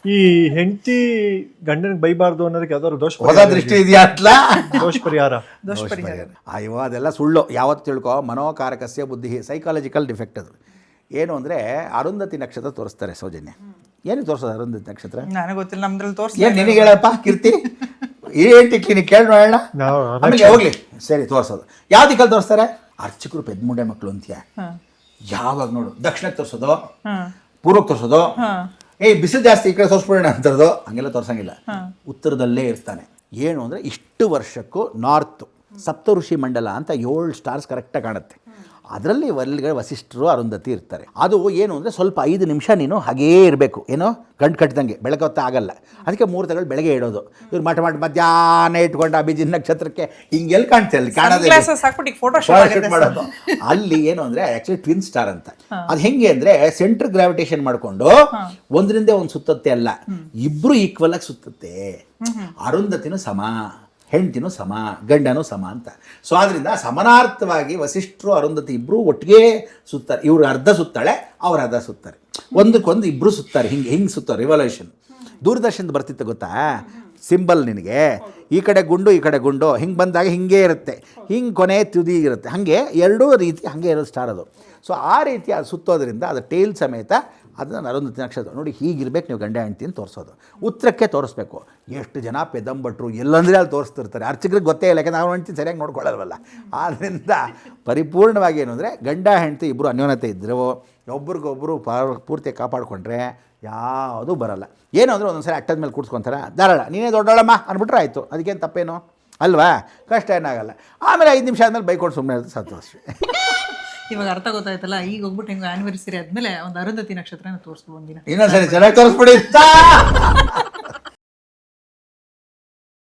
ಈ ಹೆಂಡತಿ ಗಂಡನಿಗೆ ಬೈಬಾರ್ದು ಅನ್ನೋದಕ್ಕೆ ಯಾವ್ದಾದ್ರು ಹೊಸ ದೃಷ್ಟಿ ಇದೆಯಾ ಅಟ್ಲ ದೋಷ ಪರಿಹಾರ. ಅಯ್ಯೋ ಅದೆಲ್ಲ ಸುಳ್ಳು. ಯಾವತ್ತು ತಿಳ್ಕೊ, ಮನೋಕಾರಕಸ್ಯ ಬುದ್ಧಿ, ಸೈಕಾಲಜಿಕಲ್ ಡಿಫೆಕ್ಟ್ ಅದು. ಏನು ಅಂದರೆ ಅರುಂಧತಿ ನಕ್ಷತ್ರ ತೋರಿಸ್ತಾರೆ ಸೌಜನ್ಯ. ಏನು ತೋರಿಸೋದು ಅರುಂಧತಿ ನಕ್ಷತ್ರ? ನನಗೆ ಗೊತ್ತಿಲ್ಲ, ನಮ್ದ್ರಲ್ಲಿ ತೋರಿಸಿ. ಏನು ನಿನಗೆ ಹೇಳಪ್ಪ ಕೀರ್ತಿ, ಏನು ಕ್ಲಿನಿಕ್ ಕೇಳಿ ನೋಡೋಣ. ಆಮೇಲೆ ಹೋಗ್ಲಿ ಸರಿ ತೋರಿಸೋದು. ಯಾವ ದಿಕ್ಕಲ್ಲಿ ತೋರಿಸ್ತಾರೆ? ಅರ್ಚಕರು ಪೆದ್ಮುಂಡೆ ಮಕ್ಕಳು ಅಂತೀಯ. ಯಾವಾಗ ನೋಡು ದಕ್ಷಿಣಕ್ಕೆ ತೋರಿಸೋದು, ಪೂರ್ವಕ್ಕೆ ತೋರಿಸೋದು, ಬಿಸಿಲು ಜಾಸ್ತಿ ಈ ಕಡೆ ತೋರಿಸ್ಬಿಡೋಣ ಅಂತರದು, ಹಂಗೆಲ್ಲ ತೋರಿಸಂಗಿಲ್ಲ. ಉತ್ತರದಲ್ಲೇ ಇರ್ತಾನೆ. ಏನು ಅಂದರೆ ಇಷ್ಟು ವರ್ಷಕ್ಕೂ ನಾರ್ತು ಸಪ್ತ ಋಷಿ ಮಂಡಲ ಅಂತ 7 ಸ್ಟಾರ್ಸ್ ಕರೆಕ್ಟಾಗಿ ಕಾಣುತ್ತೆ. ಅದರಲ್ಲಿ ಒಳಗಡೆ ವಸಿಷ್ಠರು ಅರುಂಧತಿ ಇರ್ತಾರೆ. ಅದು ಏನು ಅಂದರೆ ಸ್ವಲ್ಪ 5 ನಿಮಿಷ ನೀನು ಹಾಗೇ ಇರಬೇಕು, ಏನೋ ಗಂಟು ಕಟ್ಟಿದಂಗೆ, ಬೆಳಗ್ಗೆ ಹೊತ್ತ ಆಗಲ್ಲ. ಅದಕ್ಕೆ ಮುಹೂರ್ತಗಳು ಬೆಳಗ್ಗೆ ಇಡೋದು. ಇವ್ರು ಮಧ್ಯಾಹ್ನ ಇಟ್ಕೊಂಡು ಅಭಿಜಿನ್ ನಕ್ಷತ್ರಕ್ಕೆ ಹಿಂಗೆಲ್ಲಿ ಕಾಣ್ತೀವಿ, ಅಲ್ಲಿ ಕಾಣೋದೇ ಮಾಡೋದು. ಅಲ್ಲಿ ಏನು ಅಂದರೆ ಆ್ಯಕ್ಚುಲಿ ಟ್ವಿನ್ ಸ್ಟಾರ್ ಅಂತ. ಅದು ಹೆಂಗೆ ಅಂದರೆ ಸೆಂಟ್ರ್ ಗ್ರಾವಿಟೇಷನ್ ಮಾಡಿಕೊಂಡು ಒಂದರಿಂದ ಒಂದು ಸುತ್ತತ್ತೆ ಅಲ್ಲ, ಇಬ್ಬರು ಈಕ್ವಲ್ ಆಗಿ ಸುತ್ತುತ್ತೆ. ಅರುಂಧತಿನೂ ಸಮ, ಹೆಂಡತಿನೂ ಸಮ, ಗಂಡನೂ ಸಮ ಅಂತ. ಸೊ ಆದ್ದರಿಂದ ಸಮಾನಾರ್ಥವಾಗಿ ವಸಿಷ್ಠರು ಅರುಂಧತಿ ಇಬ್ಬರು ಒಟ್ಟಿಗೆ ಸುತ್ತಾರೆ. ಇವ್ರು ಅರ್ಧ ಸುತ್ತಾಳೆ, ಅವ್ರು ಅರ್ಧ ಸುತ್ತಾರೆ, ಒಂದಕ್ಕೊಂದು ಇಬ್ಬರು ಸುತ್ತಾರೆ. ಹಿಂಗೆ ಸುತ್ತಾರೆ. ರಿವಲ್ಯೂಷನ್ ದೂರದರ್ಶನದ ಬರ್ತಿತ್ತು ಗೊತ್ತಾ ಸಿಂಬಲ್ ನಿನಗೆ, ಈ ಕಡೆ ಗುಂಡು ಈ ಕಡೆ ಗುಂಡು, ಹಿಂಗೆ ಬಂದಾಗ ಹಿಂಗೆ ಇರುತ್ತೆ, ಹಿಂಗೆ ಕೊನೆ ತುದಿ ಇರುತ್ತೆ, ಹಾಗೆ ಎರಡೂ ರೀತಿ ಹಾಗೆ ಇರೋದು ಸ್ಟಾರ್ ಅದು. ಸೊ ಆ ರೀತಿ ಅದು ಸುತ್ತೋದ್ರಿಂದ ಅದು ಟೇಲ್ ಸಮೇತ ಅದನ್ನು ಅರುಂಧತಿ ನಕ್ಷತ್ರ ನೋಡಿ ಹೀಗಿರ್ಬೇಕು ನೀವು ಗಂಡ ಹೆಂಡ್ತಿ ಅಂತ ತೋರಿಸೋದು. ಉತ್ತರಕ್ಕೆ ತೋರಿಸ್ಬೇಕು. ಎಷ್ಟು ಜನ ಪೆದಂಬಟ್ರು ಎಲ್ಲಂದರೆ ಅಲ್ಲಿ ತೋರಿಸ್ತಿರ್ತಾರೆ, ಅರ್ಚಕರಿಗೆ ಗೊತ್ತೇ ಇಲ್ಲ, ಯಾಕೆಂದ್ರೆ ನಾವು ಹೆಂಡ್ತಿ ಸರಿಯಾಗಿ ನೋಡ್ಕೊಳ್ಳಲ್ವಲ್ಲ. ಆದ್ದರಿಂದ ಪರಿಪೂರ್ಣವಾಗಿ ಏನು ಅಂದರೆ ಗಂಡ ಹೆಂಡ್ತಿ ಇಬ್ಬರು ಅನ್ಯೋನ್ಯತೆ ಇದ್ದರು, ಒಬ್ರಿಗೊಬ್ಬರು ಪೂರ್ತಿ ಕಾಪಾಡಿಕೊಂಡ್ರೆ ಯಾವುದೂ ಬರಲ್ಲ. ಏನು ಅಂದರೆ ಒಂದೊಂದು ಸರಿ ಅಟ್ಟದ ಮೇಲೆ ಕೂಡ್ಸ್ಕೊತಾರೆ, ಧಾರಾಳ ನೀನೇ ದೊಡ್ಡೋಳಮ್ಮ ಅಂದ್ಬಿಟ್ರೆ ಆಯಿತು, ಅದಕ್ಕೇನು ತಪ್ಪೇನು ಅಲ್ವಾ, ಕಷ್ಟ ಏನಾಗಲ್ಲ. ಆಮೇಲೆ 5 ನಿಮಿಷ ಆದಮೇಲೆ ಬೈಕೊಂಡು ಸುಮ್ಮನೆ ಇರುತ್ತೆ, ಸಂತೋಷ. ಇವಾಗ ಅರ್ಥ ಗೊತ್ತಾಯ್ತಲ್ಲ. ಈಗ ಹೋಗ್ಬಿಟ್ಟು ಹಿಂಗೆ ಆನಿವರ್ಸರಿ ಆದಮೇಲೆ ಒಂದು ಅರುಂಧತಿ ನಕ್ಷತ್ರನ ತೋರಿಸ್ಬೋದು ಒಂದಿನ. ಇನ್ನೊಂದ್ಸರಿ ಚೆನ್ನಾಗಿ ತೋರಿಸ್ಬಿಡಿ.